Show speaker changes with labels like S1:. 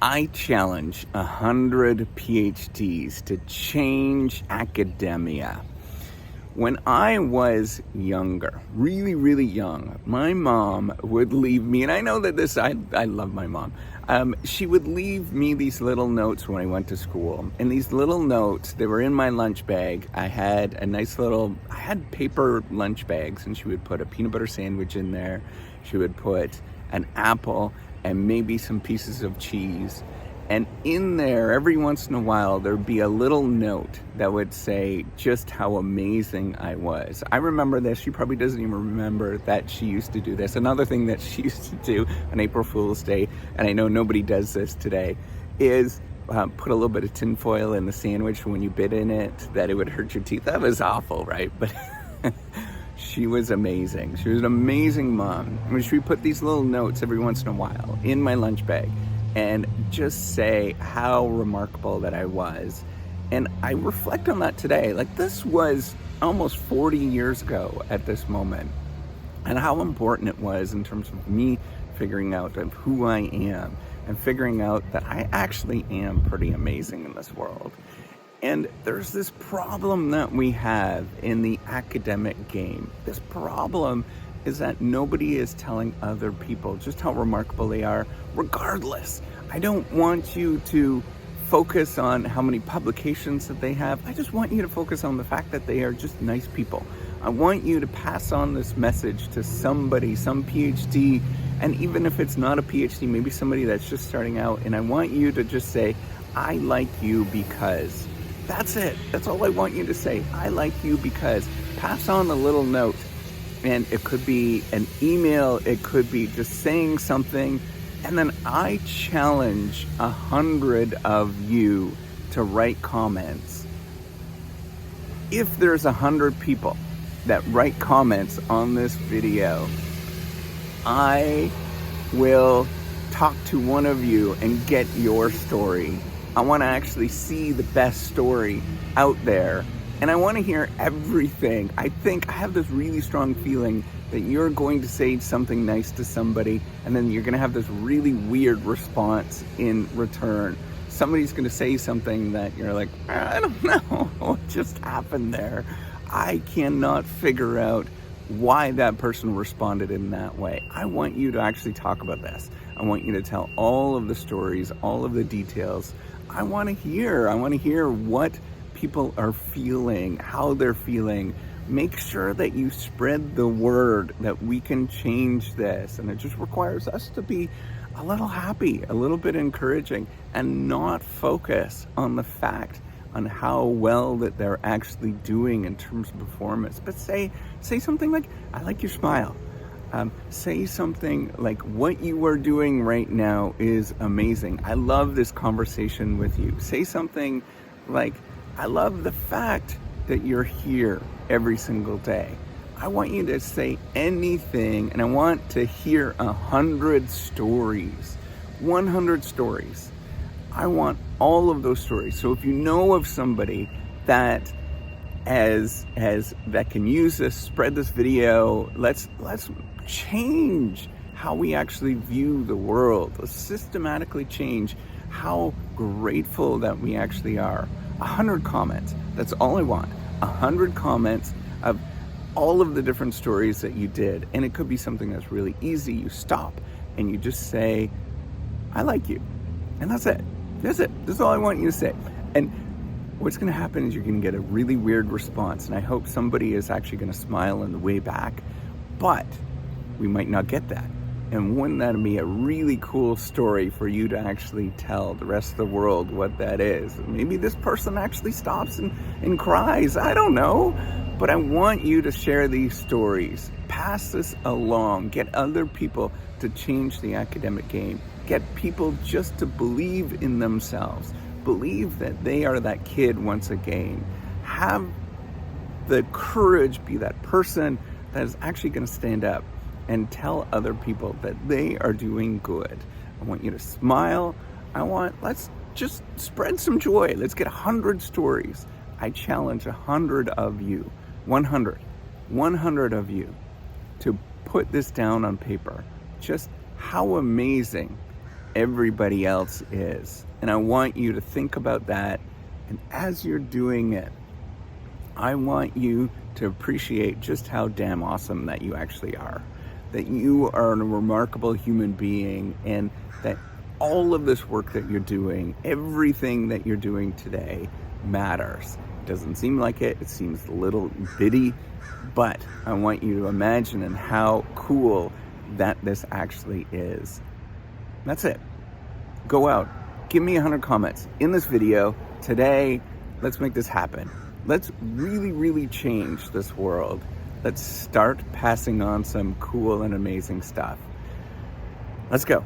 S1: I challenge 100 PhDs to change academia. When I was younger, really, really young, my mom would leave me, and I know that I love my mom. She would leave me these little notes when I went to school. And these little notes, they were in my lunch bag. I had paper lunch bags, and she would put a peanut butter sandwich in there. She would put an apple and maybe some pieces of cheese. And in there, every once in a while, there'd be a little note that would say just how amazing I was. I remember this. She probably doesn't even remember that she used to do this. Another thing that she used to do on April Fool's Day, and I know nobody does this today, is put a little bit of tinfoil in the sandwich when you bit in it, that it would hurt your teeth. That was awful, right? But she was amazing. She was an amazing mom. I mean, she would put these little notes every once in a while in my lunch bag and just say how remarkable that I was. And I reflect on that today. Like, this was almost 40 years ago at this moment, and how important it was in terms of me figuring out of who I am and figuring out that I actually am pretty amazing in this world. And there's this problem that we have in the academic game. This problem is that nobody is telling other people just how remarkable they are, regardless. I don't want you to focus on how many publications that they have. I just want you to focus on the fact that they are just nice people. I want you to pass on this message to somebody, some PhD, and even if it's not a PhD, maybe somebody that's just starting out, and I want you to just say, I like you because. That's it. That's all I want you to say. I like you because. Pass on a little note. And it could be an email, it could be just saying something. And then I challenge 100 of you to write comments. If there's 100 people that write comments on this video, I will talk to one of you and get your story. I want to actually see the best story out there. And I want to hear everything. I have this really strong feeling that you're going to say something nice to somebody, and then you're going to have this really weird response in return. Somebody's going to say something that you're like, I don't know what just happened there. I cannot figure out why that person responded in that way. I want you to actually talk about this. I want you to tell all of the stories, all of the details. I want to hear what people are feeling, how they're feeling. Make sure that you spread the word that we can change this. And it just requires us to be a little happy, a little bit encouraging, and not focus on the fact on how well that they're actually doing in terms of performance. But say something like, I like your smile. Say something like, what you are doing right now is amazing. I love this conversation with you. Say something like, I love the fact that you're here every single day. I want you to say anything, and I want to hear 100 stories. 100 stories. I want all of those stories. So if you know of somebody that that can use this, spread this video, let's change how we actually view the world. Let's systematically change how grateful that we actually are. 100 comments. That's all I want. 100 comments of all of the different stories that you did. And it could be something that's really easy. You stop and you just say, I like you. And that's it. That's it. That's all I want you to say. And what's going to happen is you're going to get a really weird response. And I hope somebody is actually going to smile on the way back. But we might not get that. And wouldn't that be a really cool story for you to actually tell the rest of the world what that is? Maybe this person actually stops and cries. I don't know. But I want you to share these stories. Pass this along. Get other people to change the academic game. Get people just to believe in themselves. Believe that they are that kid once again. Have the courage, be that person that is actually going to stand up and tell other people that they are doing good. I want you to smile. Let's just spread some joy. Let's get 100 stories. I challenge 100 of you, 100 of you to put this down on paper. Just how amazing everybody else is. And I want you to think about that. And as you're doing it, I want you to appreciate just how damn awesome that you actually are. That you are a remarkable human being, and that all of this work that you're doing, everything that you're doing today matters. It doesn't seem like it. It seems a little bitty, but I want you to imagine and how cool that this actually is. That's it. Go out. Give me 100 comments in this video today. Let's make this happen. Let's really, really change this world. Let's start passing on some cool and amazing stuff. Let's go.